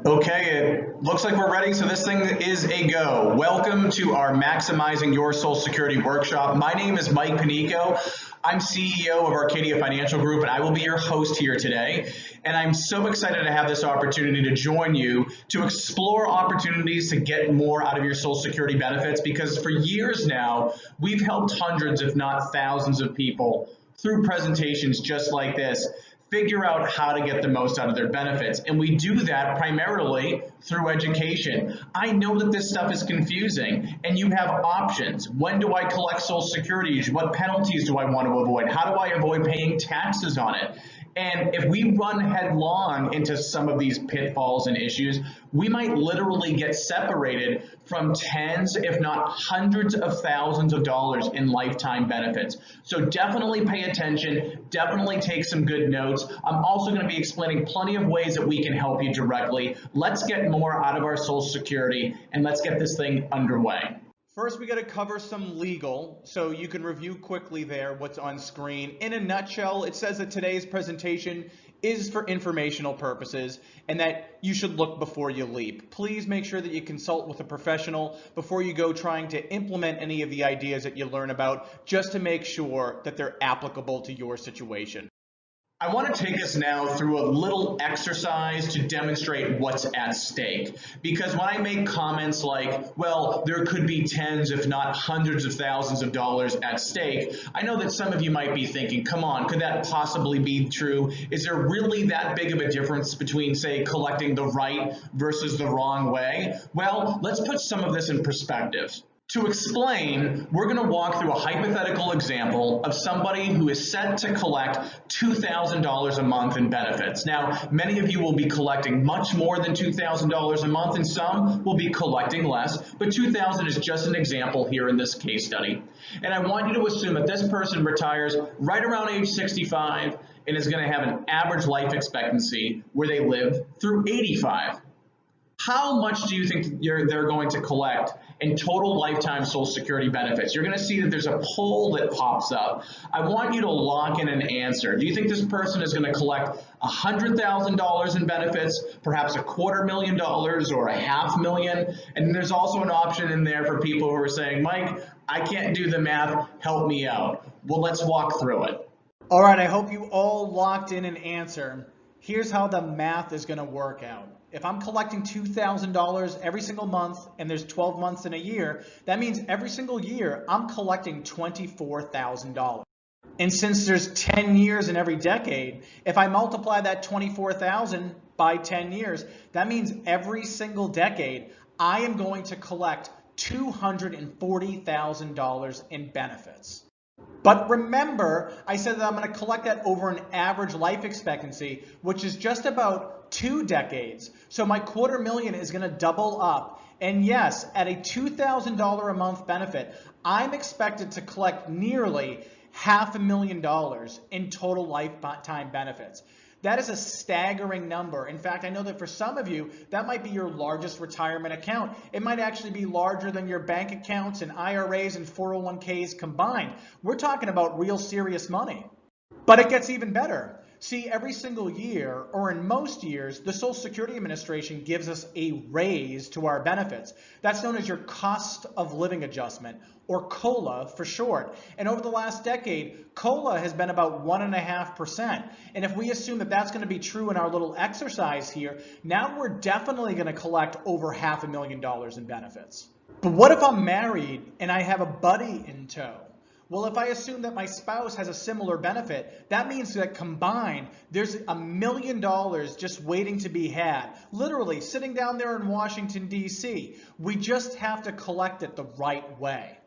Okay, it looks like we're ready, so this thing is a go. Welcome to our Maximizing Your Social Security workshop. My name is Mike Panico. I'm CEO of Arcadia Financial Group, and I will be your host here today. And I'm so excited to have this opportunity to join you to explore opportunities to get more out of your Social Security benefits, because for years now, we've helped hundreds, if not thousands of people through presentations just like this figure out how to get the most out of their benefits. And we do that primarily through education. I know that this stuff is confusing and you have options. When do I collect Social Security? What penalties do I want to avoid? How do I avoid paying taxes on it? And if we run headlong into some of these pitfalls and issues, we might literally get separated from tens, if not hundreds of thousands of dollars in lifetime benefits. So definitely pay attention, definitely take some good notes. I'm also going to be explaining plenty of ways that we can help you directly. Let's get more out of our Social Security and let's get this thing underway. First, we got to cover some legal, so you can review quickly there what's on screen. In a nutshell, it says that today's presentation is for informational purposes and that you should look before you leap. Please make sure that you consult with a professional before you go trying to implement any of the ideas that you learn about, just to make sure that they're applicable to your situation. I want to take us now through a little exercise to demonstrate what's at stake. Because when I make comments like, well, there could be tens, if not hundreds of thousands of dollars at stake, I know that some of you might be thinking, come on, could that possibly be true? Is there really that big of a difference between, say, collecting the right versus the wrong way? Well, let's put some of this in perspective. To explain, we're going to walk through a hypothetical example of somebody who is set to collect $2,000 a month in benefits. Now, many of you will be collecting much more than $2,000 a month, and some will be collecting less, but $2,000 is just an example here in this case study. And I want you to assume that this person retires right around age 65 and is going to have an average life expectancy where they live through 85. How much do you think they're going to collect in total lifetime Social Security benefits? You're going to see that there's a poll that pops up. I want you to lock in an answer. Do you think this person is going to collect $100,000 in benefits, perhaps $250,000 or $500,000? And there's also an option in there for people who are saying, Mike, I can't do the math, help me out. Well, let's walk through it. All right, I hope you all locked in an answer. Here's how the math is going to work out. If I'm collecting $2,000 every single month and there's 12 months in a year, that means every single year I'm collecting $24,000. And since there's 10 years in every decade, if I multiply that 24,000 by 10 years, that means every single decade I am going to collect $240,000 in benefits. But remember, I said that I'm going to collect that over an average life expectancy, which is just about 2 decades. So my $250,000 is going to double up. And yes, at a $2,000 a month benefit, I'm expected to collect nearly $500,000 in total lifetime benefits. That is a staggering number. In fact, I know that for some of you, that might be your largest retirement account. It might actually be larger than your bank accounts and IRAs and 401ks combined. We're talking about real serious money. But it gets even better. See, every single year, or in most years, the Social Security Administration gives us a raise to our benefits. That's known as your cost of living adjustment, or COLA for short. And over the last decade, COLA has been about 1.5%. And if we assume that that's going to be true in our little exercise here, now we're definitely going to collect over $500,000 in benefits. But what if I'm married and I have a buddy in tow? Well, if I assume that my spouse has a similar benefit, that means that combined, there's $1 million just waiting to be had. Literally, sitting down there in Washington, D.C. We just have to collect it the right way.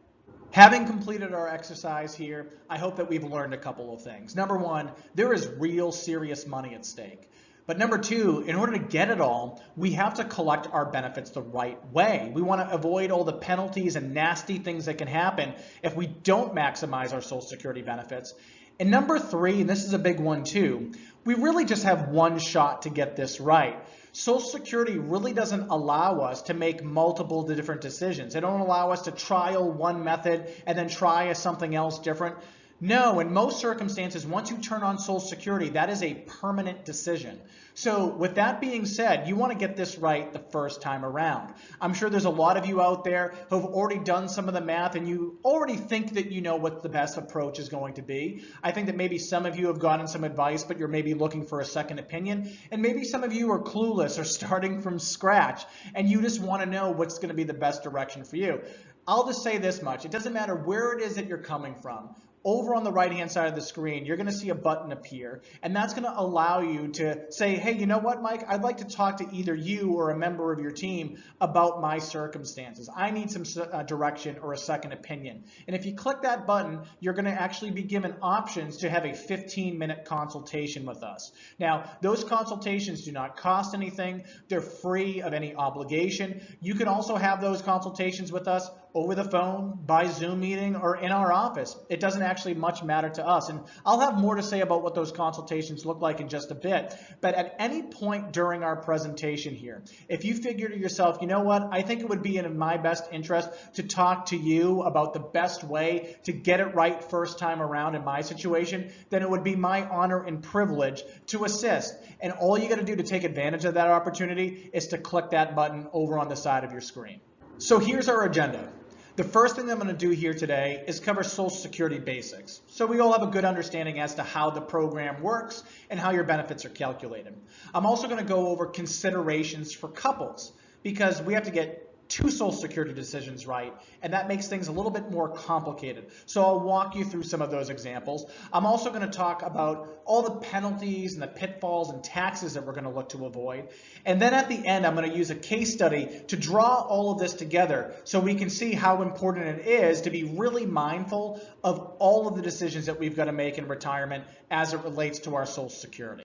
Having completed our exercise here, I hope that we've learned a couple of things. Number one, there is real serious money at stake. But number two, in order to get it all, we have to collect our benefits the right way. We want to avoid all the penalties and nasty things that can happen if we don't maximize our Social Security benefits. And number three, and this is a big one too, we really just have one shot to get this right. Social Security really doesn't allow us to make multiple different decisions. They don't allow us to trial one method and then try something else different. No, in most circumstances, once you turn on Social Security, that is a permanent decision. So with that being said, you want to get this right the first time around. I'm sure there's a lot of you out there who have already done some of the math and you already think that you know what the best approach is going to be. I think that maybe some of you have gotten some advice, but you're maybe looking for a second opinion. And maybe some of you are clueless or starting from scratch and you just want to know what's going to be the best direction for you. I'll just say this much. It doesn't matter where it is that you're coming from. Over on the right-hand side of the screen, you're going to see a button appear, and that's going to allow you to say, hey, you know what, Mike? I'd like to talk to either you or a member of your team about my circumstances. I need some direction or a second opinion. And if you click that button, you're going to actually be given options to have a 15-minute consultation with us. Now, those consultations do not cost anything. They're free of any obligation. You can also have those consultations with us over the phone, by Zoom meeting, or in our office. It doesn't actually much matter to us. And I'll have more to say about what those consultations look like in just a bit. But at any point during our presentation here, if you figure to yourself, you know what, I think it would be in my best interest to talk to you about the best way to get it right first time around in my situation, then it would be my honor and privilege to assist. And all you got to do to take advantage of that opportunity is to click that button over on the side of your screen. So here's our agenda. The first thing I'm going to do here today is cover Social Security basics, so we all have a good understanding as to how the program works and how your benefits are calculated. I'm also going to go over considerations for couples, because we have to get two Social Security decisions right, and that makes things a little bit more complicated. So I'll walk you through some of those examples. I'm also going to talk about all the penalties and the pitfalls and taxes that we're going to look to avoid. And then at the end, I'm going to use a case study to draw all of this together so we can see how important it is to be really mindful of all of the decisions that we've got to make in retirement as it relates to our Social Security.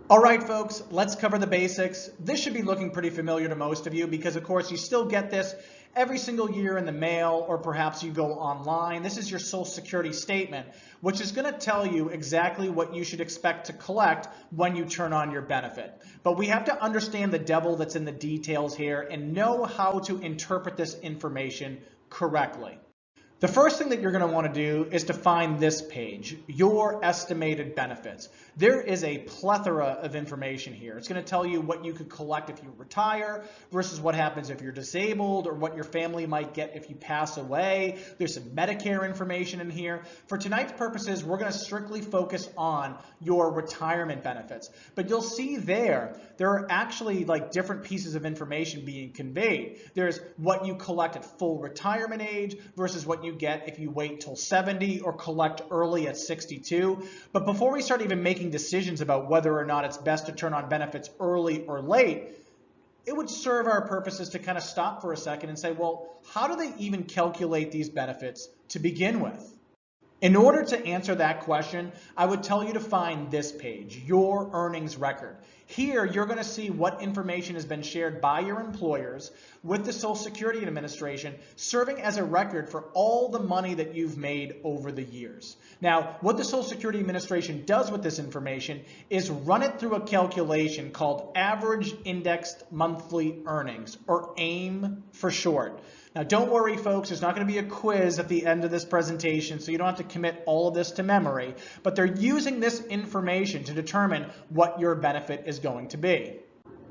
All right, folks, let's cover the basics. This should be looking pretty familiar to most of you because, of course, you still get this every single year in the mail, or perhaps you go online. This is your Social Security statement, which is going to tell you exactly what you should expect to collect when you turn on your benefit. But we have to understand the devil that's in the details here and know how to interpret this information correctly. The first thing that you're going to want to do is to find this page, your estimated benefits. There is a plethora of information here. It's going to tell you what you could collect if you retire versus what happens if you're disabled, or what your family might get if you pass away. There's some Medicare information in here. For tonight's purposes, we're going to strictly focus on your retirement benefits. But you'll see there are actually like different pieces of information being conveyed. There's what you collect at full retirement age versus what you get if you wait till 70 or collect early at 62. But before we start even making decisions about whether or not it's best to turn on benefits early or late, it would serve our purposes to kind of stop for a second and say, well, how do they even calculate these benefits to begin with? In order to answer that question, I would tell you to find this page, your earnings record. Here, you're going to see what information has been shared by your employers with the Social Security Administration, serving as a record for all the money that you've made over the years. Now, what the Social Security Administration does with this information is run it through a calculation called Average Indexed Monthly Earnings, or AIM for short. Now, don't worry, folks, there's not going to be a quiz at the end of this presentation, so you don't have to commit all of this to memory, but they're using this information to determine what your benefit is going to be.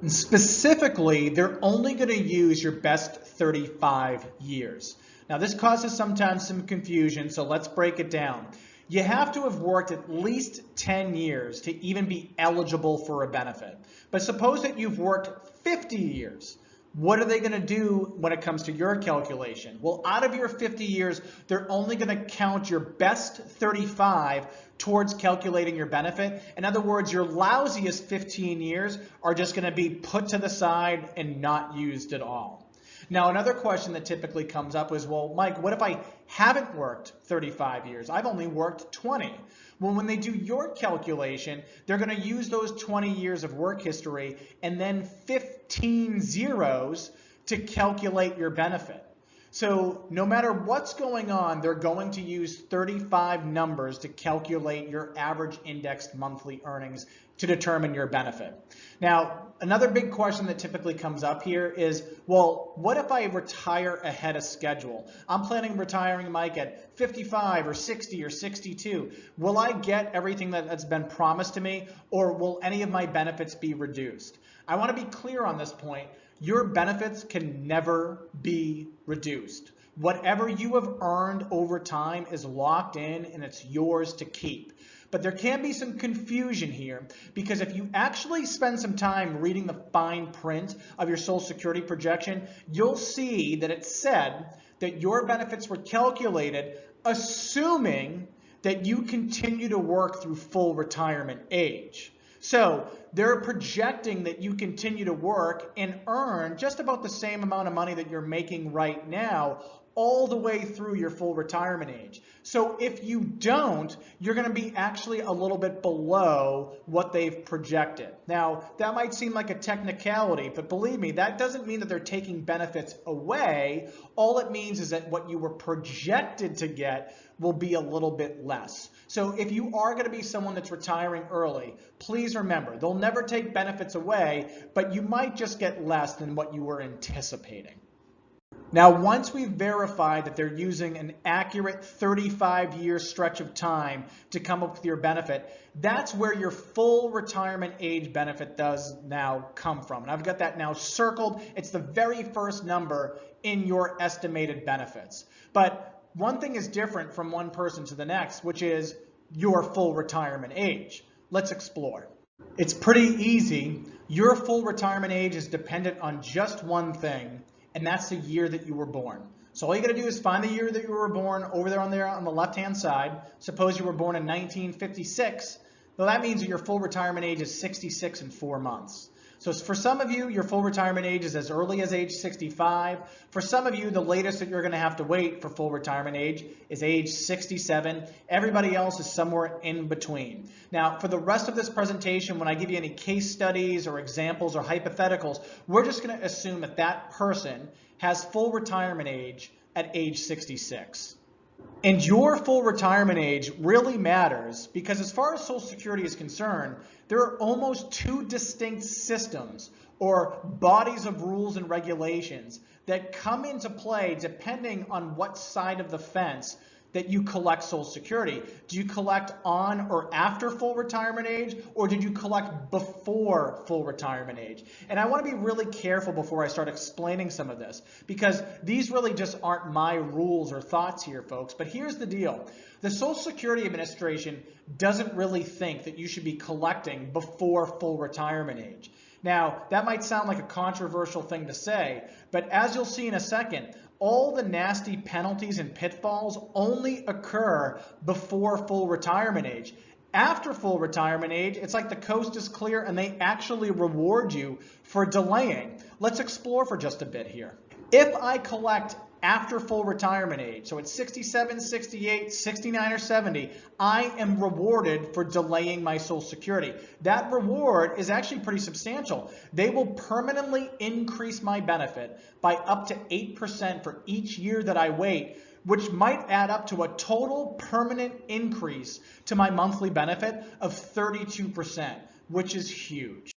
And specifically, they're only going to use your best 35 years. Now, this causes sometimes some confusion, so let's break it down. You have to have worked at least 10 years to even be eligible for a benefit. But suppose that you've worked 50 years. What are they going to do when it comes to your calculation? Well, out of your 50 years, they're only going to count your best 35 towards calculating your benefit. In other words, your lousiest 15 years are just going to be put to the side and not used at all. Now, another question that typically comes up is, well, Mike, what if I haven't worked 35 years? I've only worked 20. Well, when they do your calculation, they're going to use those 20 years of work history and then 15 zeros to calculate your benefit. So no matter what's going on, they're going to use 35 numbers to calculate your average indexed monthly earnings to determine your benefit. Now, another big question that typically comes up here is, well, what if I retire ahead of schedule? I'm planning on retiring, Mike, at 55 or 60 or 62. Will I get everything that's been promised to me, or will any of my benefits be reduced? I want to be clear on this point. Your benefits can never be reduced. Whatever you have earned over time is locked in and it's yours to keep. But there can be some confusion here, because if you actually spend some time reading the fine print of your Social Security projection, you'll see that it said that your benefits were calculated assuming that you continue to work through full retirement age. So they're projecting that you continue to work and earn just about the same amount of money that you're making right now all the way through your full retirement age. So if you don't, you're going to be actually a little bit below what they've projected. Now, that might seem like a technicality, but believe me, that doesn't mean that they're taking benefits away. All it means is that what you were projected to get will be a little bit less. So if you are going to be someone that's retiring early, please remember, they'll never take benefits away, but you might just get less than what you were anticipating. Now, once we've verified that they're using an accurate 35-year stretch of time to come up with your benefit, that's where your full retirement age benefit does now come from. And I've got that now circled. It's the very first number in your estimated benefits. But one thing is different from one person to the next, which is your full retirement age. Let's explore. It's pretty easy. Your full retirement age is dependent on just one thing, and that's the year that you were born. So all you got to do is find the year that you were born over there on the left-hand side. Suppose you were born in 1956. Well, that means that your full retirement age is 66 and 4 months. So for some of you, your full retirement age is as early as age 65. For some of you, the latest that you're going to have to wait for full retirement age is age 67. Everybody else is somewhere in between. Now, for the rest of this presentation, when I give you any case studies or examples or hypotheticals, we're just going to assume that that person has full retirement age at age 66. And your full retirement age really matters because as far as Social Security is concerned, there are almost two distinct systems or bodies of rules and regulations that come into play depending on what side of the fence that you collect Social Security. Do you collect on or after full retirement age, or did you collect before full retirement age? And I want to be really careful before I start explaining some of this, because these really just aren't my rules or thoughts here, folks. But here's the deal. The Social Security Administration doesn't really think that you should be collecting before full retirement age. Now, that might sound like a controversial thing to say, but as you'll see in a second, all the nasty penalties and pitfalls only occur before full retirement age. After full retirement age, it's like the coast is clear and they actually reward you for delaying. Let's explore for just a bit here. If I collect after full retirement age, so at 67, 68, 69, or 70, I am rewarded for delaying my Social Security. That reward is actually pretty substantial. They will permanently increase my benefit by up to 8% for each year that I wait, which might add up to a total permanent increase to my monthly benefit of 32%, which is huge.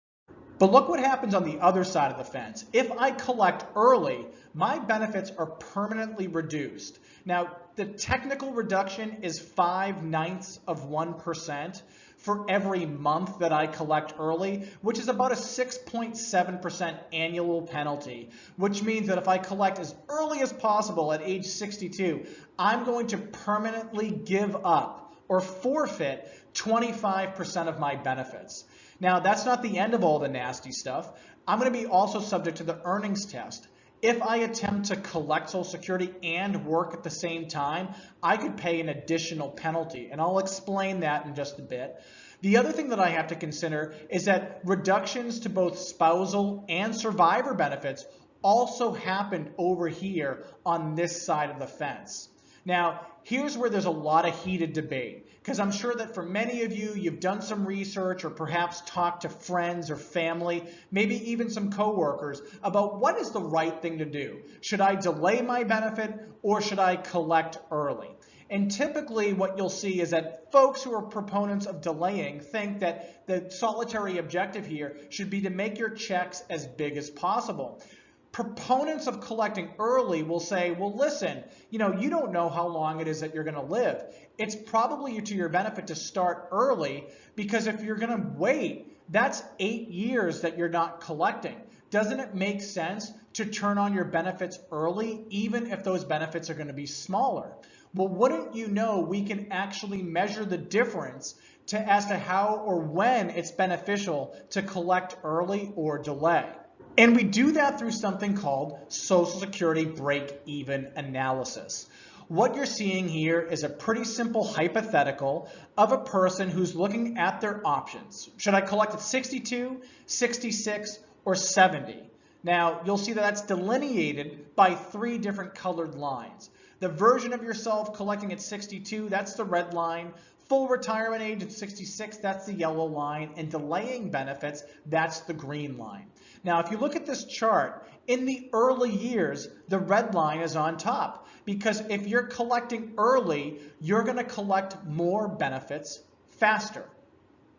But look what happens on the other side of the fence. If I collect early, my benefits are permanently reduced. Now, the technical reduction is 0.5% for every month that I collect early, which is about a 6.7% annual penalty, which means that if I collect as early as possible at age 62, I'm going to permanently give up or forfeit 25% of my benefits. Now, that's not the end of all the nasty stuff. I'm going to be also subject to the earnings test. If I attempt to collect Social Security and work at the same time, I could pay an additional penalty, and I'll explain that in just a bit. The other thing that I have to consider is that reductions to both spousal and survivor benefits also happened over here on this side of the fence. Now, here's where there's a lot of heated debate, because I'm sure that for many of you, you've done some research or perhaps talked to friends or family, maybe even some coworkers, about what is the right thing to do. Should I delay my benefit or should I collect early? And typically what you'll see is that folks who are proponents of delaying think that the solitary objective here should be to make your checks as big as possible. Proponents of collecting early will say, well, listen, you don't know how long it is that you're going to live. It's probably to your benefit to start early, because if you're going to wait, that's 8 years that you're not collecting. Doesn't it make sense to turn on your benefits early, even if those benefits are going to be smaller? Well, wouldn't you know, we can actually measure the difference as to how or when it's beneficial to collect early or delay. And we do that through something called Social Security break-even analysis. What you're seeing here is a pretty simple hypothetical of a person who's looking at their options. Should I collect at 62, 66, or 70? Now, you'll see that that's delineated by 3 different colored lines. The version of yourself collecting at 62, that's the red line. Full retirement age at 66, that's the yellow line. And delaying benefits, that's the green line. Now, if you look at this chart, in the early years, the red line is on top, because if you're collecting early, you're going to collect more benefits faster.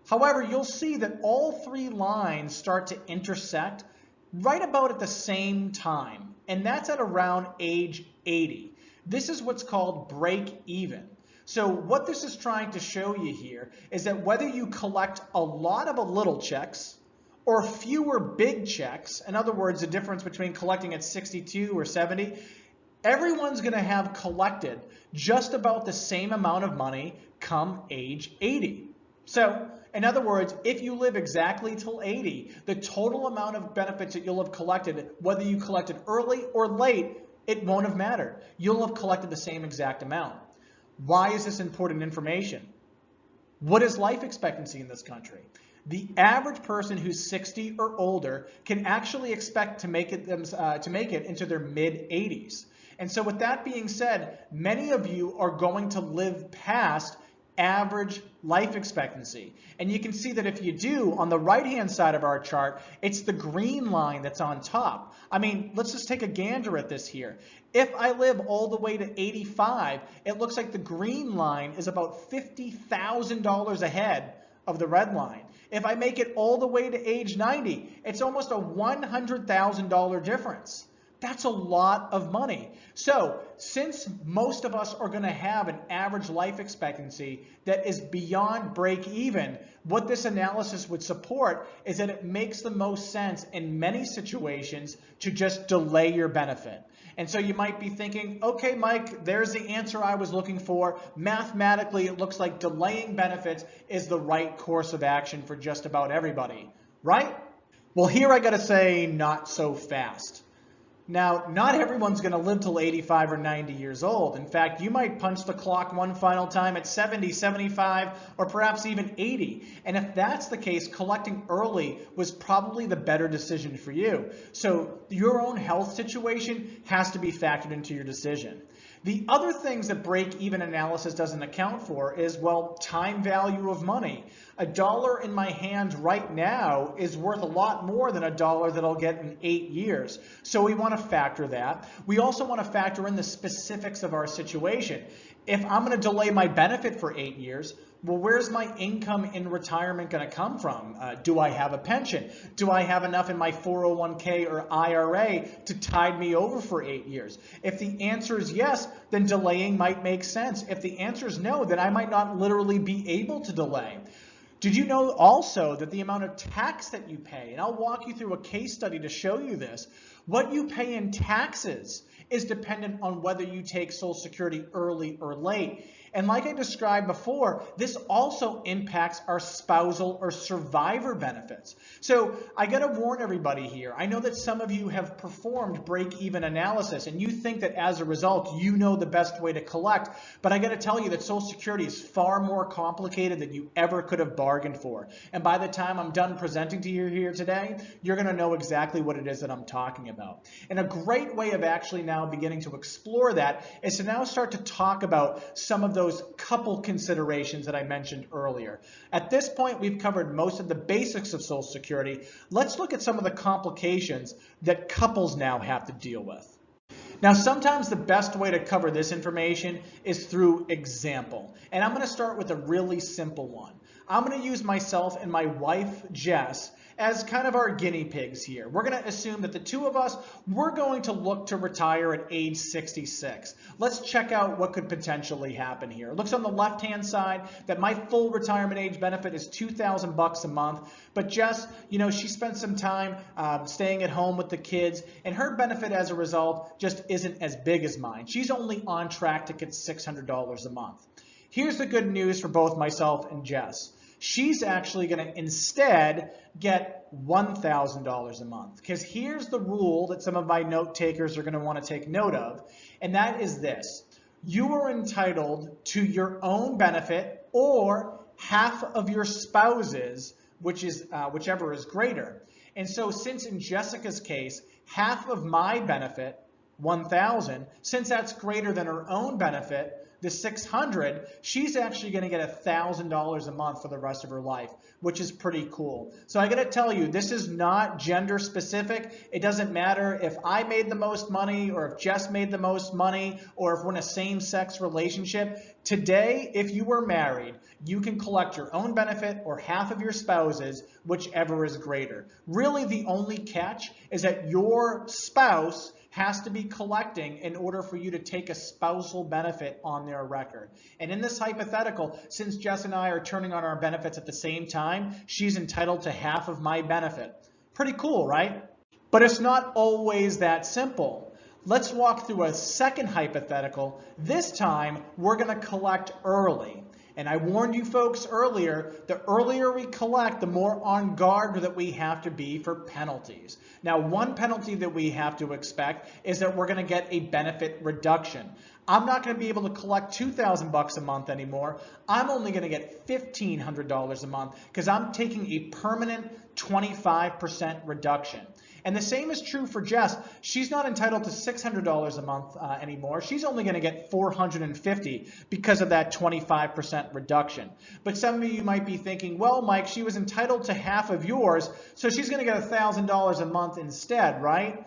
However, you'll see that all 3 lines start to intersect right about at the same time, and that's at around age 80. This is what's called break even. So what this is trying to show you here is that whether you collect a lot of little checks or fewer big checks, in other words, the difference between collecting at 62 or 70, everyone's going to have collected just about the same amount of money come age 80. So, in other words, if you live exactly till 80, the total amount of benefits that you'll have collected, whether you collected early or late, it won't have mattered. You'll have collected the same exact amount. Why is this important information? What is life expectancy in this country? The average person who's 60 or older can actually expect to make it into their mid-80s. And so with that being said, many of you are going to live past average life expectancy. And you can see that if you do, on the right-hand side of our chart, it's the green line that's on top. I mean, let's just take a gander at this here. If I live all the way to 85, it looks like the green line is about $50,000 ahead of the red line. If I make it all the way to age 90, it's almost a $100,000 difference. That's a lot of money. So since most of us are going to have an average life expectancy that is beyond break even, what this analysis would support is that it makes the most sense in many situations to just delay your benefit. And so you might be thinking, okay, Mike, there's the answer I was looking for. Mathematically, it looks like delaying benefits is the right course of action for just about everybody, right? Well, here I got to say, not so fast. Now, not everyone's going to live till 85 or 90 years old. In fact, you might punch the clock one final time at 70, 75, or perhaps even 80. And if that's the case, collecting early was probably the better decision for you. So your own health situation has to be factored into your decision. The other things that break-even analysis doesn't account for is, well, time value of money. $1 in my hand right now is worth a lot more than $1 that I'll get in 8 years. So we want to factor that. We also want to factor in the specifics of our situation. If I'm going to delay my benefit for 8 years, well, where's my income in retirement going to come from? Do I have a pension? Do I have enough in my 401k or IRA to tide me over for 8 years? If the answer is yes, then delaying might make sense. If the answer is no, then I might not literally be able to delay. Did you know also that the amount of tax that you pay, and I'll walk you through a case study to show you this, what you pay in taxes is dependent on whether you take Social Security early or late. And like I described before, this also impacts our spousal or survivor benefits. So I got to warn everybody here. I know that some of you have performed break-even analysis and you think that as a result, you know the best way to collect. But I got to tell you that Social Security is far more complicated than you ever could have bargained for. And by the time I'm done presenting to you here today, you're going to know exactly what it is that I'm talking about. And a great way of actually now beginning to explore that is to now start to talk about some of those couple considerations that I mentioned earlier. At this point, we've covered most of the basics of Social Security. Let's look at some of the complications that couples now have to deal with. Now, sometimes the best way to cover this information is through example. And I'm going to start with a really simple one. I'm going to use myself and my wife, Jess, as kind of our guinea pigs here. We're going to assume that the two of us, we're going to look to retire at age 66. Let's check out what could potentially happen here. It looks on the left-hand side that my full retirement age benefit is $2,000 a month. But Jess, she spent some time staying at home with the kids, and her benefit as a result just isn't as big as mine. She's only on track to get $600 a month. Here's the good news for both myself and Jess. She's actually going to instead get $1,000 a month, because here's the rule that some of my note takers are going to want to take note of, and that is this. You are entitled to your own benefit or half of your spouse's, whichever is greater. And so since in Jessica's case, half of my benefit, $1,000, since that's greater than her own benefit, the $600, she's actually going to get $1,000 a month for the rest of her life, which is pretty cool. So I got to tell you, this is not gender specific. It doesn't matter if I made the most money or if Jess made the most money or if we're in a same-sex relationship. Today, if you were married, you can collect your own benefit or half of your spouse's, whichever is greater. Really, the only catch is that your spouse has to be collecting in order for you to take a spousal benefit on their record. And in this hypothetical, since Jess and I are turning on our benefits at the same time, she's entitled to half of my benefit. Pretty cool, right? But it's not always that simple. Let's walk through a second hypothetical. This time, we're going to collect early. And I warned you folks earlier, the earlier we collect, the more on guard that we have to be for penalties. Now, one penalty that we have to expect is that we're going to get a benefit reduction. I'm not going to be able to collect $2,000 a month anymore. I'm only going to get $1,500 a month because I'm taking a permanent 25% reduction. And the same is true for Jess. She's not entitled to $600 a month anymore. She's only going to get $450 because of that 25% reduction. But some of you might be thinking, well, Mike, she was entitled to half of yours, so she's going to get $1,000 a month instead, right?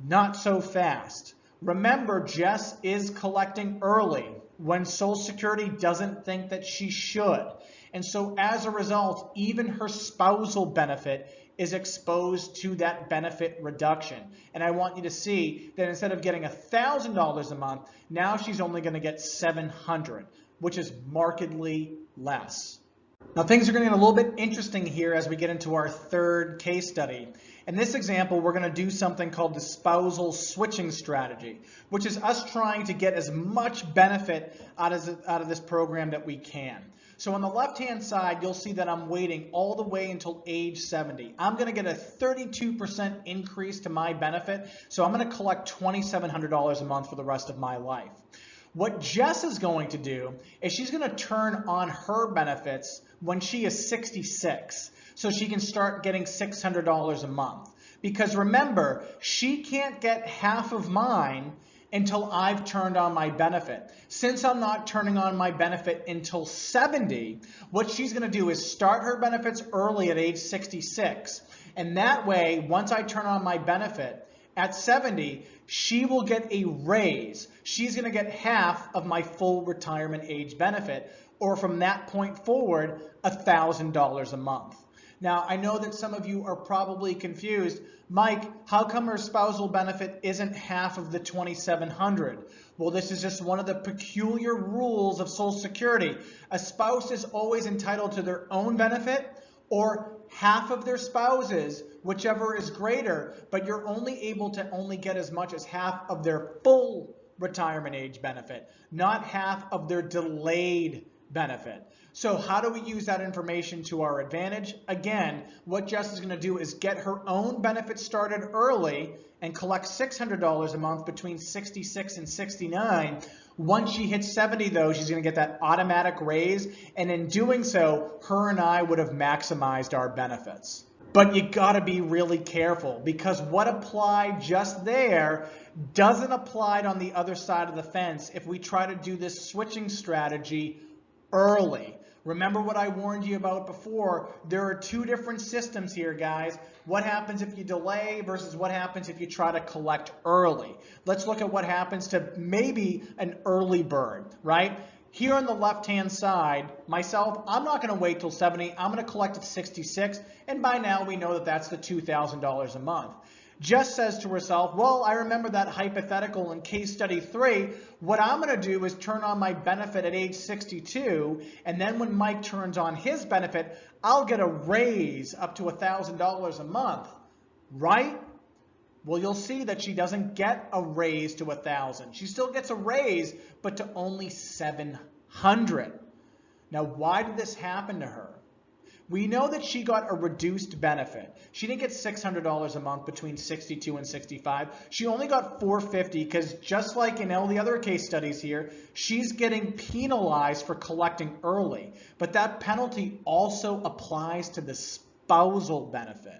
Not so fast. Remember, Jess is collecting early when Social Security doesn't think that she should. And so as a result, even her spousal benefit is exposed to that benefit reduction. And I want you to see that instead of getting $1,000 a month, now she's only going to get $700, which is markedly less. Now things are going to get a little bit interesting here as we get into our third case study. In this example, we're going to do something called the spousal switching strategy, which is us trying to get as much benefit out of this program that we can. So on the left-hand side, you'll see that I'm waiting all the way until age 70. I'm going to get a 32% increase to my benefit, so I'm going to collect $2,700 a month for the rest of my life. What Jess is going to do is she's going to turn on her benefits when she is 66, so she can start getting $600 a month. Because remember, she can't get half of mine until I've turned on my benefit. Since I'm not turning on my benefit until 70, what she's going to do is start her benefits early at age 66. And that way, once I turn on my benefit at 70, she will get a raise. She's going to get half of my full retirement age benefit, or from that point forward, $1,000 a month. Now, I know that some of you are probably confused. Mike, how come her spousal benefit isn't half of the $2,700? Well, this is just one of the peculiar rules of Social Security. A spouse is always entitled to their own benefit or half of their spouse's, whichever is greater, but you're only able to only get as much as half of their full retirement age benefit, not half of their delayed benefit. So how do we use that information to our advantage? Again, what Jess is going to do is get her own benefit started early and collect $600 a month between 66 and 69. Once she hits 70, though, she's going to get that automatic raise, and in doing so, her and I would have maximized our benefits. But you got to be really careful, because what applied just there doesn't apply on the other side of the fence if we try to do this switching strategy early. Remember what I warned you about before. There are two different systems here, guys. What happens if you delay versus what happens if you try to collect early? Let's look at what happens to maybe an early bird, right? Here on the left-hand side, myself, I'm not going to wait till 70. I'm going to collect at 66, and by now we know that that's the $2,000 a month. Jess says to herself, well, I remember that hypothetical in case study 3. What I'm going to do is turn on my benefit at age 62, and then when Mike turns on his benefit, I'll get a raise up to $1,000 a month, right? Well, you'll see that she doesn't get a raise to 1,000. She still gets a raise, but to only 700. Now, why did this happen to her? We know that she got a reduced benefit. She didn't get $600 a month between 62 and 65. She only got $450 because just like in all the other case studies here, she's getting penalized for collecting early. But that penalty also applies to the spousal benefit.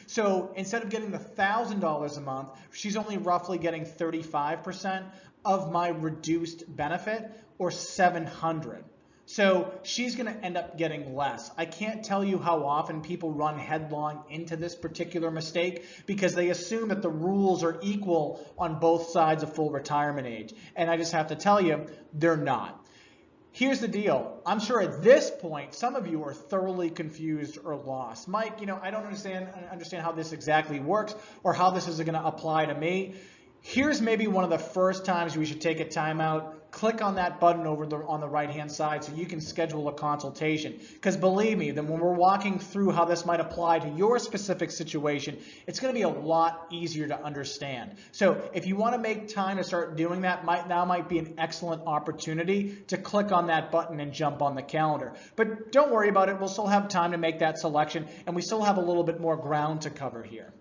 So instead of getting the $1,000 a month, she's only roughly getting 35% of my reduced benefit, or $700. So she's going to end up getting less. I can't tell you how often people run headlong into this particular mistake because they assume that the rules are equal on both sides of full retirement age. And I just have to tell you, they're not. Here's the deal. I'm sure at this point, some of you are thoroughly confused or lost. Mike, I don't understand how this exactly works or how this is going to apply to me. Here's maybe one of the first times we should take a timeout. Click on that button on the right-hand side so you can schedule a consultation. Because believe me, then when we're walking through how this might apply to your specific situation, it's going to be a lot easier to understand. So if you want to make time to start doing that, now might be an excellent opportunity to click on that button and jump on the calendar. But don't worry about it. We'll still have time to make that selection, and we still have a little bit more ground to cover here.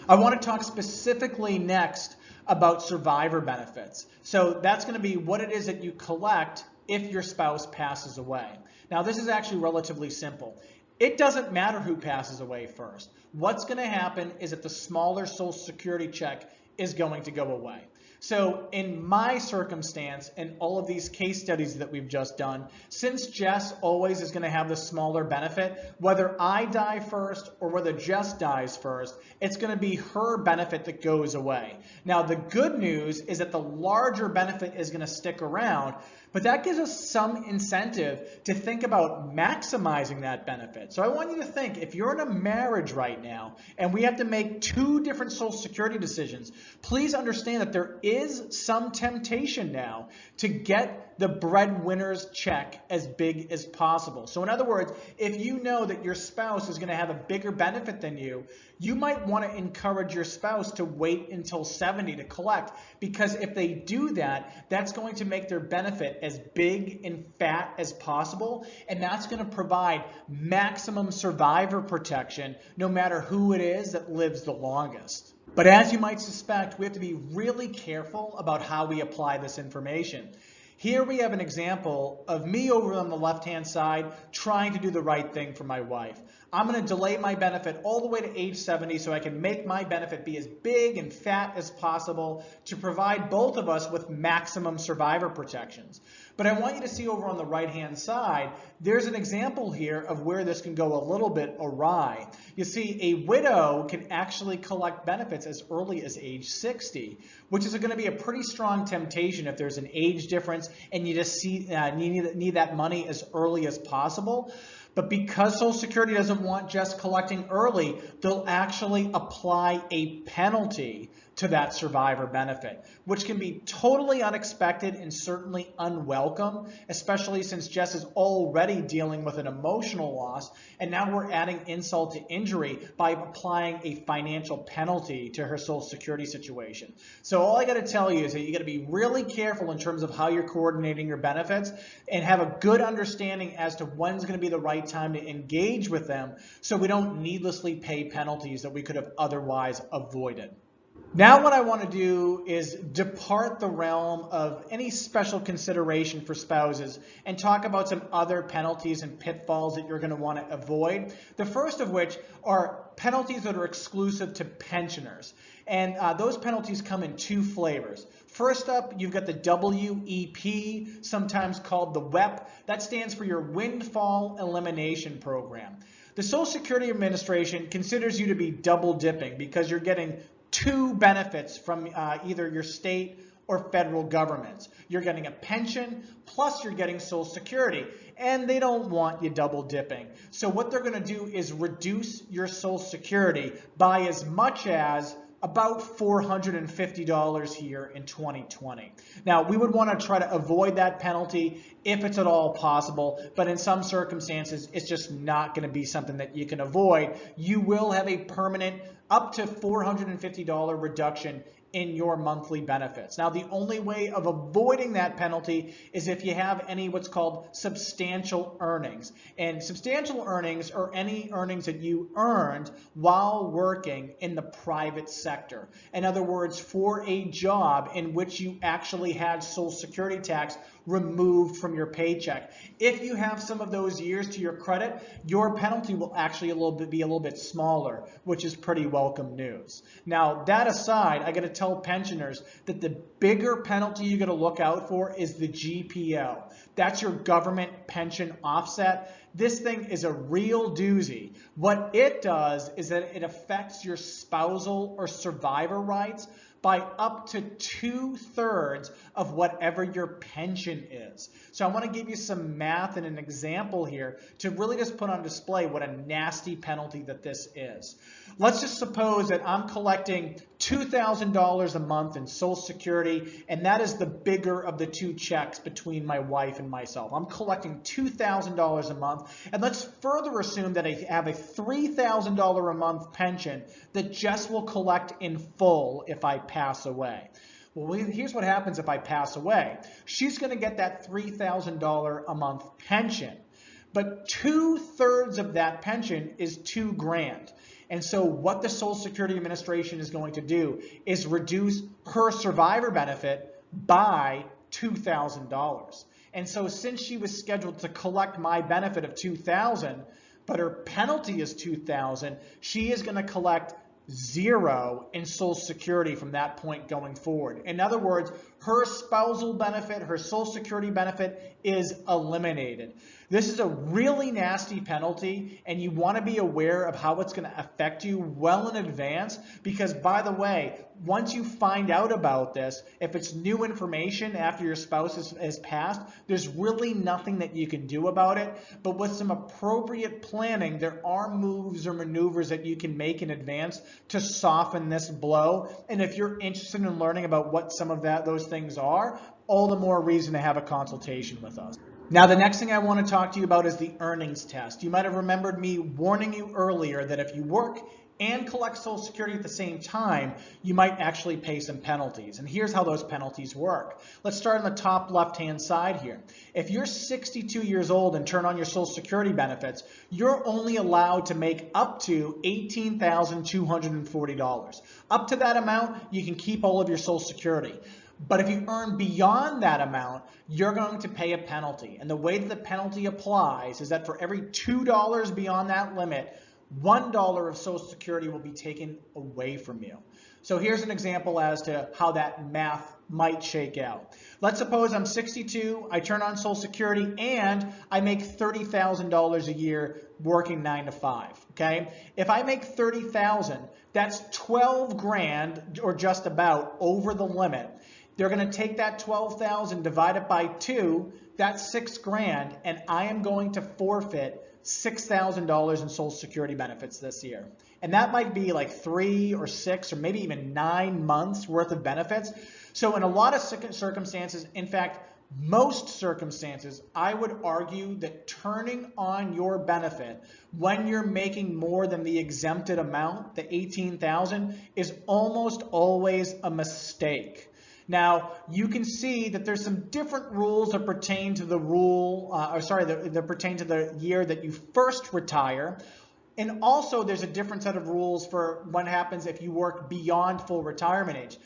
I want to talk specifically next about survivor benefits. So that's going to be what it is that you collect if your spouse passes away. Now, this is actually relatively simple. It doesn't matter who passes away first. What's going to happen is that the smaller Social Security check is going to go away. So in my circumstance and all of these case studies that we've just done, since Jess always is going to have the smaller benefit, whether I die first or whether Jess dies first, it's going to be her benefit that goes away. Now, the good news is that the larger benefit is going to stick around, but that gives us some incentive to think about maximizing that benefit. So I want you to think, if you're in a marriage right now and we have to make two different Social Security decisions, please understand that there is some temptation now to get the breadwinner's check as big as possible. So in other words, if you know that your spouse is going to have a bigger benefit than you, you might want to encourage your spouse to wait until 70 to collect, because if they do that, that's going to make their benefit as big and fat as possible, and that's going to provide maximum survivor protection no matter who it is that lives the longest. But as you might suspect, we have to be really careful about how we apply this information. Here we have an example of me over on the left-hand side trying to do the right thing for my wife. I'm going to delay my benefit all the way to age 70 so I can make my benefit be as big and fat as possible to provide both of us with maximum survivor protections. But I want you to see over on the right-hand side, there's an example here of where this can go a little bit awry. You see, a widow can actually collect benefits as early as age 60, which is going to be a pretty strong temptation if there's an age difference and you just need that money as early as possible. But because Social Security doesn't want just collecting early, they'll actually apply a penalty to that survivor benefit, which can be totally unexpected and certainly unwelcome, especially since Jess is already dealing with an emotional loss, and now we're adding insult to injury by applying a financial penalty to her Social Security situation. So all I got to tell you is that you got to be really careful in terms of how you're coordinating your benefits and have a good understanding as to when's going to be the right time to engage with them so we don't needlessly pay penalties that we could have otherwise avoided. Now what I want to do is depart the realm of any special consideration for spouses and talk about some other penalties and pitfalls that you're going to want to avoid. The first of which are penalties that are exclusive to pensioners. And those penalties come in two flavors. First up, you've got the WEP, sometimes called the WEP. That stands for your Windfall Elimination Program. The Social Security Administration considers you to be double dipping because you're getting two benefits from either your state or federal governments. You're getting a pension, plus you're getting Social Security, and they don't want you double dipping. So what they're going to do is reduce your Social Security by as much as about $450 here in 2020. Now, we would want to try to avoid that penalty if it's at all possible, but in some circumstances, it's just not going to be something that you can avoid. You will have a permanent up to $450 reduction in your monthly benefits. Now, the only way of avoiding that penalty is if you have any what's called substantial earnings. And substantial earnings are any earnings that you earned while working in the private sector. In other words, for a job in which you actually had Social Security tax removed from your paycheck. If you have some of those years to your credit, your penalty will actually be a little bit smaller, which is pretty welcome news. Now, that aside, I got to tell pensioners that the bigger penalty you got to look out for is the GPO. That's your government pension offset. This thing is a real doozy. What it does is that it affects your spousal or survivor rights by up to 2/3 of whatever your pension is. So I want to give you some math and an example here to really just put on display what a nasty penalty that this is. Let's just suppose that I'm collecting $2,000 a month in Social Security, and that is the bigger of the two checks between my wife and myself. I'm collecting $2,000 a month, and let's further assume that I have a $3,000 a month pension that Jess will collect in full if I pass away. Well, here's what happens if I pass away. She's going to get that $3,000 a month pension, but 2/3 of that pension is $2,000. And so what the Social Security Administration is going to do is reduce her survivor benefit by $2,000. And so since she was scheduled to collect my benefit of $2,000, but her penalty is $2,000, she is going to collect zero in Social Security from that point going forward. In other words, her spousal benefit, her Social Security benefit is eliminated. This is a really nasty penalty, and you want to be aware of how it's going to affect you well in advance, because by the way, once you find out about this, if it's new information after your spouse has passed, there's really nothing that you can do about it. But with some appropriate planning, there are moves or maneuvers that you can make in advance to soften this blow. And if you're interested in learning about what some of those things are, all the more reason to have a consultation with us. Now, the next thing I want to talk to you about is the earnings test. You might have remembered me warning you earlier that if you work and collect Social Security at the same time, you might actually pay some penalties. And here's how those penalties work. Let's start on the top left-hand side here. If you're 62 years old and turn on your Social Security benefits, you're only allowed to make up to $18,240. Up to that amount, you can keep all of your Social Security. But if you earn beyond that amount, you're going to pay a penalty. And the way that the penalty applies is that for every $2 beyond that limit, $1 of Social Security will be taken away from you. So here's an example as to how that math might shake out. Let's suppose I'm 62, I turn on Social Security, and I make $30,000 a year working 9 to 5, okay? If I make $30,000, that's $12,000 or just about over the limit. They're going to take that $12,000, divide it by 2, that's $6,000, and I am going to forfeit $6,000 in Social Security benefits this year. And that might be like 3 or 6 or maybe even 9 months worth of benefits. So in a lot of circumstances, in fact, most circumstances, I would argue that turning on your benefit when you're making more than the exempted amount, the $18,000, is almost always a mistake. Now, you can see that there's some different rules that pertain to the that pertain to the year that you first retire. And also there's a different set of rules for what happens if you work beyond full retirement age.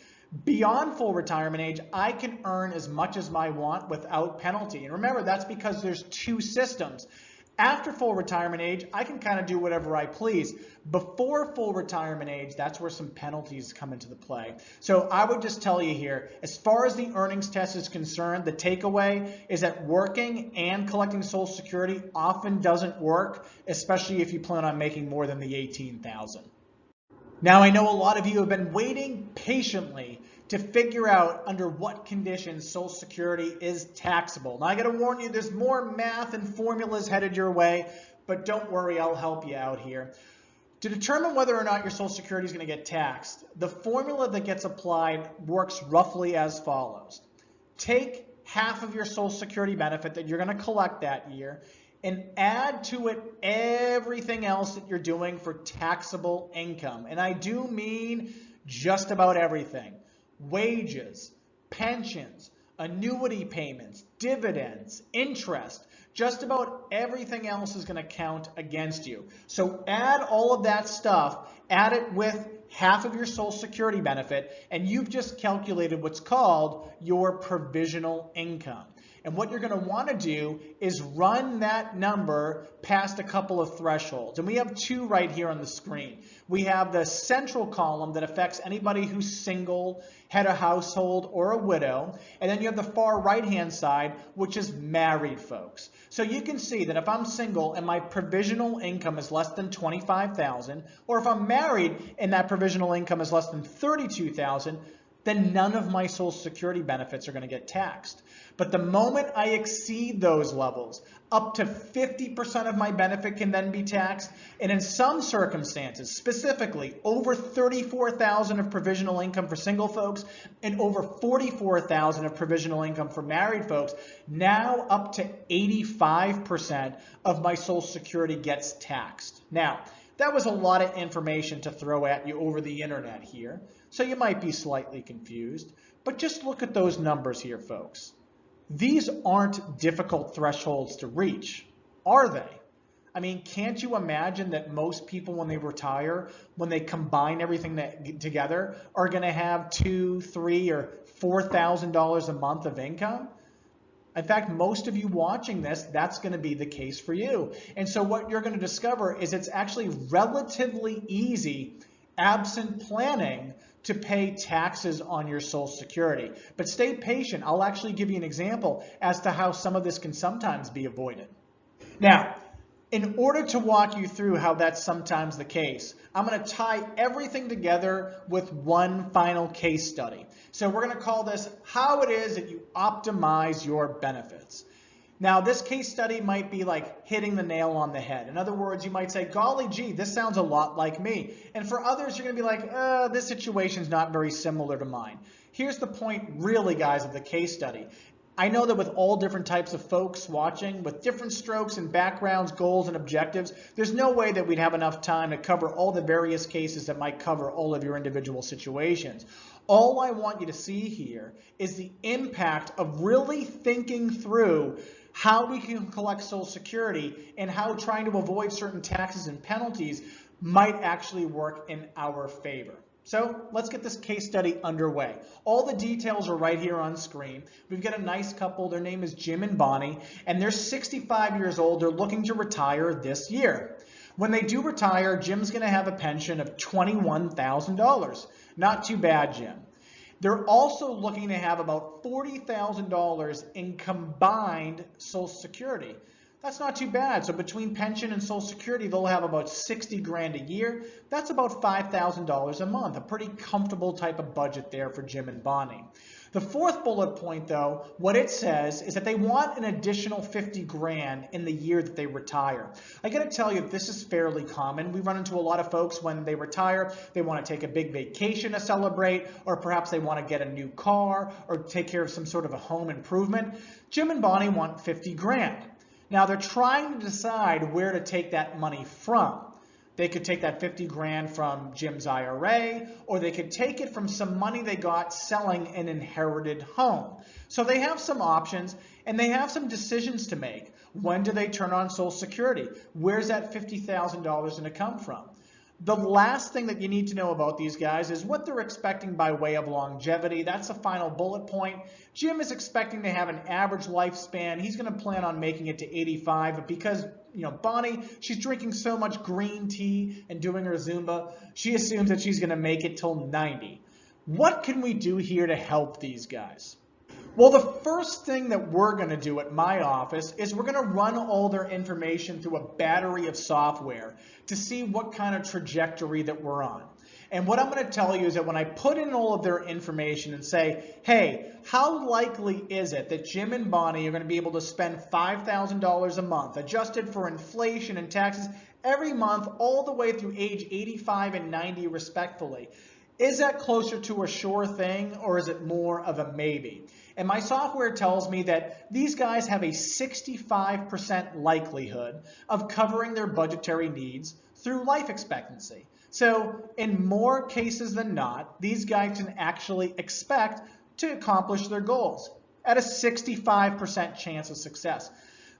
Beyond full retirement age, I can earn as much as I want without penalty. And remember, that's because there's two systems. After full retirement age, I can kind of do whatever I please. Before full retirement age, that's where some penalties come into the play. So I would just tell you here, as far as the earnings test is concerned, the takeaway is that working and collecting Social Security often doesn't work, especially if you plan on making more than the $18,000. Now, I know a lot of you have been waiting patiently to figure out under what conditions Social Security is taxable. Now, I got to warn you, there's more math and formulas headed your way, but don't worry, I'll help you out here. To determine whether or not your Social Security is going to get taxed, the formula that gets applied works roughly as follows. Take half of your Social Security benefit that you're going to collect that year and add to it everything else that you're doing for taxable income. And I do mean just about everything. Wages, pensions, annuity payments, dividends, interest, just about everything else is going to count against you. So add all of that stuff, add it with half of your Social Security benefit, and you've just calculated what's called your provisional income. And what you're going to want to do is run that number past a couple of thresholds. And we have two right here on the screen. We have the central column that affects anybody who's single, head of household, or a widow. And then you have the far right-hand side, which is married folks. So you can see that if I'm single and my provisional income is less than $25,000, or if I'm married and that provisional income is less than $32,000, then none of my Social Security benefits are going to get taxed. But the moment I exceed those levels, up to 50% of my benefit can then be taxed. And in some circumstances, specifically over $34,000 of provisional income for single folks and over $44,000 of provisional income for married folks, now up to 85% of my Social Security gets taxed. Now, that was a lot of information to throw at you over the internet here, so you might be slightly confused, but just look at those numbers here, folks. These aren't difficult thresholds to reach, are they? I mean, can't you imagine that most people when they retire, when they combine everything together, are going to have $2,000, $3,000, or $4,000 a month of income? In fact, most of you watching this, that's going to be the case for you. And so what you're going to discover is it's actually relatively easy, absent planning, to pay taxes on your Social Security. But stay patient. I'll actually give you an example as to how some of this can sometimes be avoided. Now, in order to walk you through how that's sometimes the case, I'm going to tie everything together with one final case study. So we're going to call this How It Is That You Optimize Your Benefits. Now, this case study might be like hitting the nail on the head. In other words, you might say, golly gee, this sounds a lot like me. And for others, you're going to be like, this situation's not very similar to mine. Here's the point really, guys, of the case study. I know that with all different types of folks watching, with different strokes and backgrounds, goals, and objectives, there's no way that we'd have enough time to cover all the various cases that might cover all of your individual situations. All I want you to see here is the impact of really thinking through how we can collect Social Security and how trying to avoid certain taxes and penalties might actually work in our favor. So let's get this case study underway. All the details are right here on screen. We've got a nice couple. Their name is Jim and Bonnie, and they're 65 years old. They're looking to retire this year. When they do retire, Jim's going to have a pension of $21,000. Not too bad, Jim. They're also looking to have about $40,000 in combined Social Security. That's not too bad. So between pension and Social Security, they'll have about 60 grand a year. That's about $5,000 a month, a pretty comfortable type of budget there for Jim and Bonnie. The fourth bullet point, though, what it says is that they want an additional 50 grand in the year that they retire. I got to tell you, this is fairly common. We run into a lot of folks when they retire, they want to take a big vacation to celebrate, or perhaps they want to get a new car or take care of some sort of a home improvement. Jim and Bonnie want 50 grand. Now they're trying to decide where to take that money from. They could take that 50 grand from Jim's IRA, or they could take it from some money they got selling an inherited home. So they have some options and they have some decisions to make. When do they turn on Social Security? Where's that $50,000 going to come from? The last thing that you need to know about these guys is what they're expecting by way of longevity. That's the final bullet point. Jim is expecting to have an average lifespan. He's going to plan on making it to 85, but because Bonnie, she's drinking so much green tea and doing her Zumba, she assumes that she's going to make it till 90. What can we do here to help these guys? Well, the first thing that we're going to do at my office is we're going to run all their information through a battery of software to see what kind of trajectory that we're on. And what I'm going to tell you is that when I put in all of their information and say, hey, how likely is it that Jim and Bonnie are going to be able to spend $5,000 a month, adjusted for inflation and taxes, every month all the way through age 85 and 90 respectively? Is that closer to a sure thing, or is it more of a maybe? And my software tells me that these guys have a 65% likelihood of covering their budgetary needs through life expectancy. So in more cases than not, these guys can actually expect to accomplish their goals at a 65% chance of success.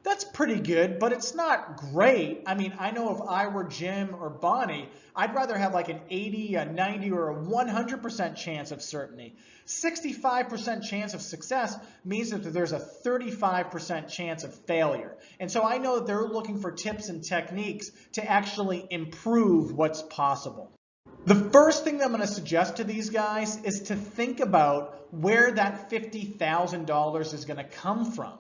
That's pretty good, but it's not great. I mean, I know if I were Jim or Bonnie, I'd rather have like an 80, a 90, or a 100% chance of certainty. 65% chance of success means that there's a 35% chance of failure. And so I know that they're looking for tips and techniques to actually improve what's possible. The first thing that I'm going to suggest to these guys is to think about where that $50,000 is going to come from.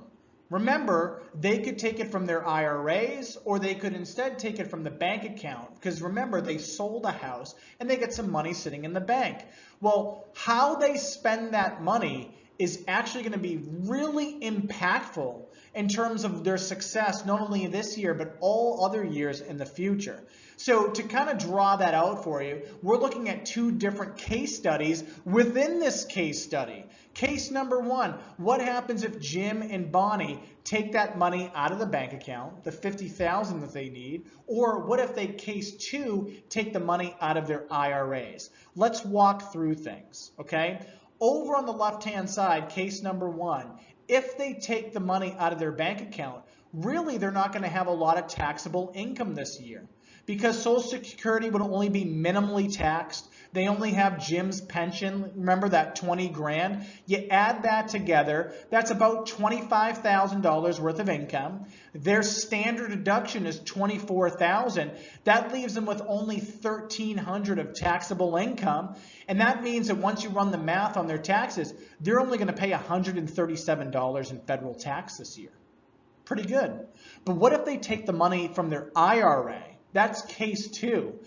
Remember, they could take it from their IRAs, or they could instead take it from the bank account, because remember, they sold a house and they get some money sitting in the bank. Well, how they spend that money is actually going to be really impactful in terms of their success, not only this year, but all other years in the future. So to kind of draw that out for you, we're looking at two different case studies within this case study. Case number one, what happens if Jim and Bonnie take that money out of the bank account, the $50,000 that they need, or what if they, case two, take the money out of their IRAs? Let's walk through things, okay? Over on the left-hand side, case number one, if they take the money out of their bank account, really they're not going to have a lot of taxable income this year, because Social Security would only be minimally taxed. They only have Jim's pension, remember that 20 grand? You add that together, that's about $25,000 worth of income. Their standard deduction is $24,000. That leaves them with only $1,300 of taxable income. And that means that once you run the math on their taxes, they're only going to pay $137 in federal tax this year. Pretty good. But what if they take the money from their IRA? That's case two.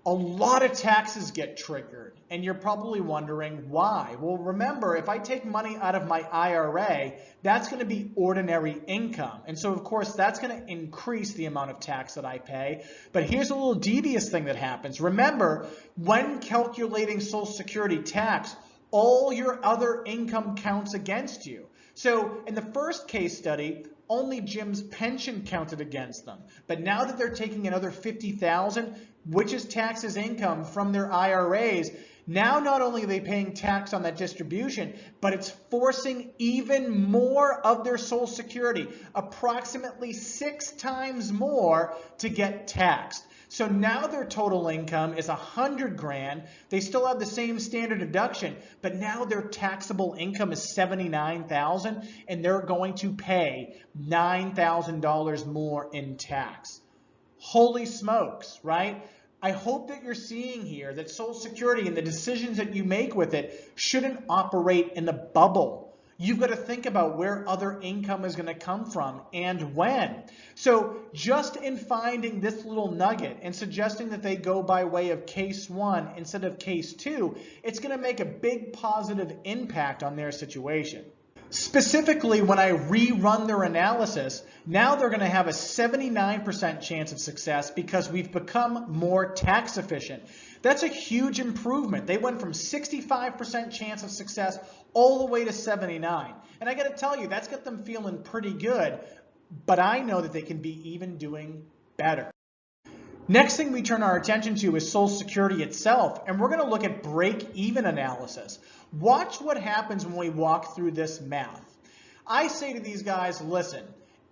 A lot of taxes get triggered, and you're probably wondering why. Well, remember, if I take money out of my IRA, that's going to be ordinary income. And so, of course, that's going to increase the amount of tax that I pay. But here's a little devious thing that happens. Remember, when calculating Social Security tax, all your other income counts against you. So in the first case study, only Jim's pension counted against them. But now that they're taking another $50,000, which is taxed as income from their IRAs, now not only are they paying tax on that distribution, but it's forcing even more of their Social Security, approximately 6 times more, to get taxed. So now their total income is 100 grand. They still have the same standard deduction, but now their taxable income is 79,000, and they're going to pay $9,000 more in tax. Holy smokes, right? I hope that you're seeing here that Social Security and the decisions that you make with it shouldn't operate in the bubble. You've got to think about where other income is going to come from and when. So just in finding this little nugget and suggesting that they go by way of case one instead of case two, it's going to make a big positive impact on their situation. Specifically, when I rerun their analysis, now they're going to have a 79% chance of success because we've become more tax efficient. That's a huge improvement. They went from 65% chance of success all the way to 79. And I got to tell you, that's got them feeling pretty good, but I know that they can be even doing better. Next thing we turn our attention to is Social Security itself, and we're going to look at break-even analysis. Watch what happens when we walk through this math. I say to these guys, listen,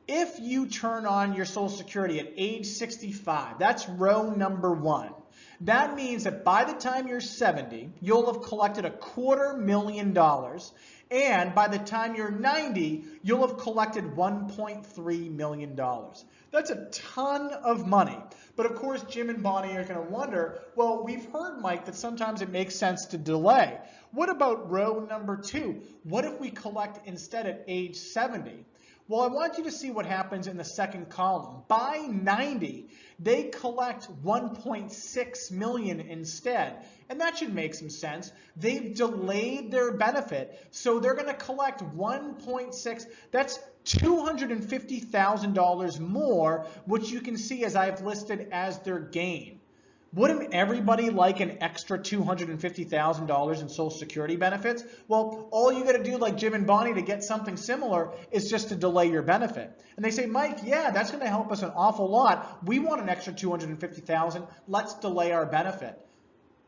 if you turn on your Social Security at age 65, that's row number one. That means that by the time you're 70, you'll have collected $250,000, and by the time you're 90, you'll have collected $1.3 million. That's a ton of money. But of course, Jim and Bonnie are going to wonder, well, we've heard, Mike, that sometimes it makes sense to delay. What about row number 2? What if we collect instead at age 70? Well, I want you to see what happens in the second column. By 90, they collect $1.6 million instead. And that should make some sense. They've delayed their benefit, so they're going to collect 1.6. That's $250,000 more, which you can see as I've listed as their gain. Wouldn't everybody like an extra $250,000 in Social Security benefits? Well, all you got to do, like Jim and Bonnie, to get something similar is just to delay your benefit. And they say, Mike, yeah, that's going to help us an awful lot. We want an extra $250,000. Let's delay our benefit.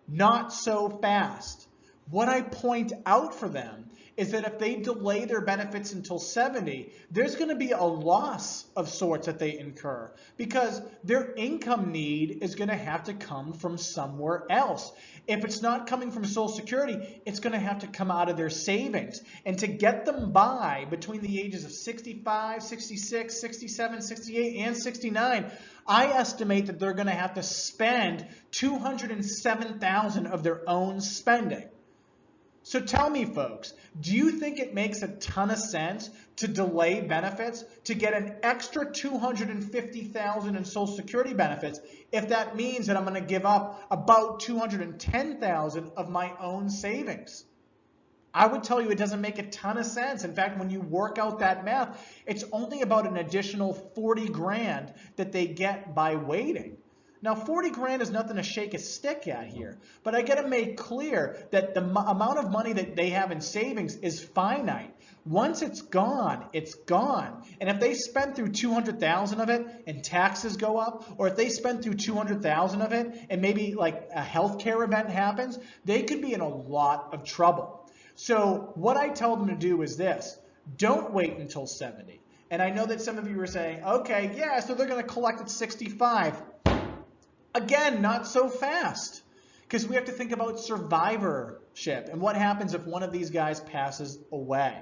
Not so fast. What I point out for them is that if they delay their benefits until 70, there's going to be a loss of sorts that they incur because their income need is going to have to come from somewhere else. If it's not coming from Social Security, it's going to have to come out of their savings. And to get them by between the ages of 65, 66, 67, 68, and 69, I estimate that they're going to have to spend $207,000 of their own spending. So tell me, folks, do you think it makes a ton of sense to delay benefits to get an extra $250,000 in Social Security benefits if that means that I'm going to give up about $210,000 of my own savings? I would tell you it doesn't make a ton of sense. In fact, when you work out that math, it's only about an additional 40 grand that they get by waiting. Now, 40 grand is nothing to shake a stick at here, but I got to make clear that the amount of money that they have in savings is finite. Once it's gone, it's gone. And if they spend through 200,000 of it and taxes go up, or if they spend through 200,000 of it and maybe like a healthcare event happens, they could be in a lot of trouble. So what I tell them to do is this: don't wait until 70. And I know that some of you are saying, okay, yeah, so they're going to collect at 65. Again, not so fast, because we have to think about survivorship and what happens if one of these guys passes away.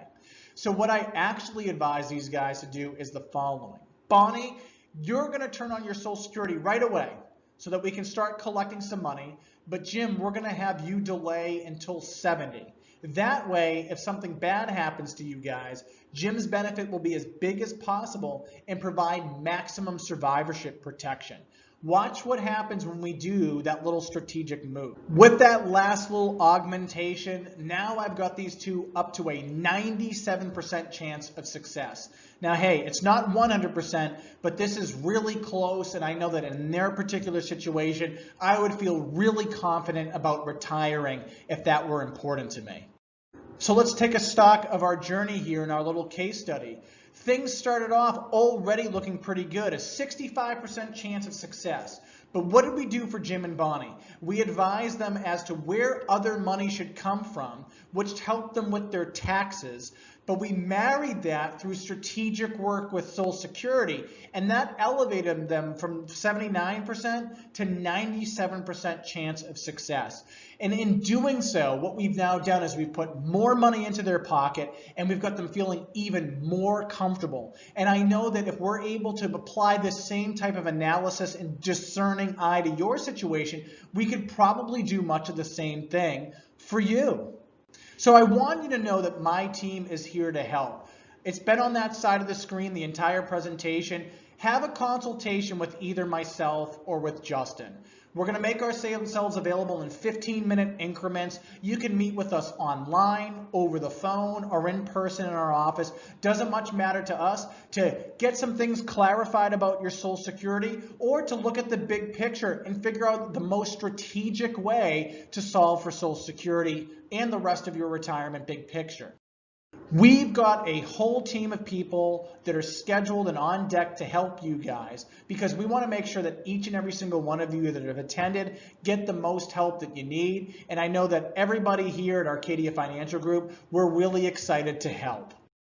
So what I actually advise these guys to do is the following. Bonnie, you're going to turn on your Social Security right away so that we can start collecting some money. But Jim, we're going to have you delay until 70. That way, if something bad happens to you guys, Jim's benefit will be as big as possible and provide maximum survivorship protection. Watch what happens when we do that little strategic move. With that last little augmentation, now I've got these two up to a 97% chance of success. Now, hey, it's not 100%, but this is really close, and I know that in their particular situation, I would feel really confident about retiring if that were important to me. So let's take a stock of our journey here in our little case study. Things started off already looking pretty good, a 65% chance of success. But what did we do for Jim and Bonnie? We advised them as to where other money should come from, which helped them with their taxes. But we married that through strategic work with Social Security, and that elevated them from 79% to 97% chance of success. And in doing so, what we've now done is we've put more money into their pocket, and we've got them feeling even more comfortable. And I know that if we're able to apply this same type of analysis and discerning eye to your situation, we could probably do much of the same thing for you. So I want you to know that my team is here to help. It's been on that side of the screen the entire presentation. Have a consultation with either myself or with Justin. We're going to make ourselves available in 15-minute increments. You can meet with us online, over the phone, or in person in our office. Doesn't much matter to us to get some things clarified about your Social Security or to look at the big picture and figure out the most strategic way to solve for Social Security and the rest of your retirement big picture. We've got a whole team of people that are scheduled and on deck to help you guys because we want to make sure that each and every single one of you that have attended get the most help that you need. And I know that everybody here at Arcadia Financial Group, we're really excited to help.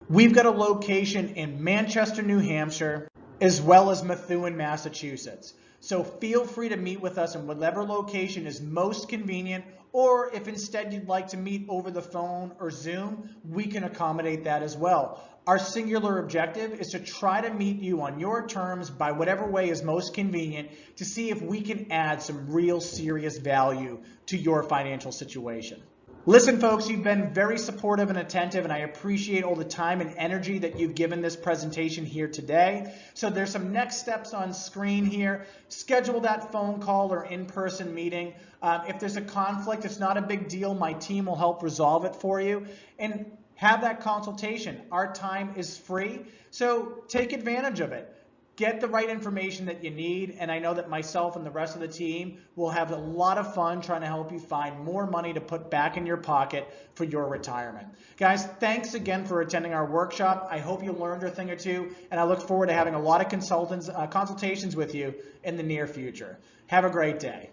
We've got a location in Manchester, New Hampshire, as well as Methuen, Massachusetts. So feel free to meet with us in whatever location is most convenient, or if instead you'd like to meet over the phone or Zoom, we can accommodate that as well. Our singular objective is to try to meet you on your terms by whatever way is most convenient to see if we can add some real serious value to your financial situation. Listen, folks, you've been very supportive and attentive, and I appreciate all the time and energy that you've given this presentation here today. So there's some next steps on screen here. Schedule that phone call or in-person meeting. If there's a conflict, it's not a big deal. My team will help resolve it for you. And have that consultation. Our time is free, so take advantage of it. Get the right information that you need, and I know that myself and the rest of the team will have a lot of fun trying to help you find more money to put back in your pocket for your retirement. Guys, thanks again for attending our workshop. I hope you learned a thing or two, and I look forward to having a lot of consultations with you in the near future. Have a great day.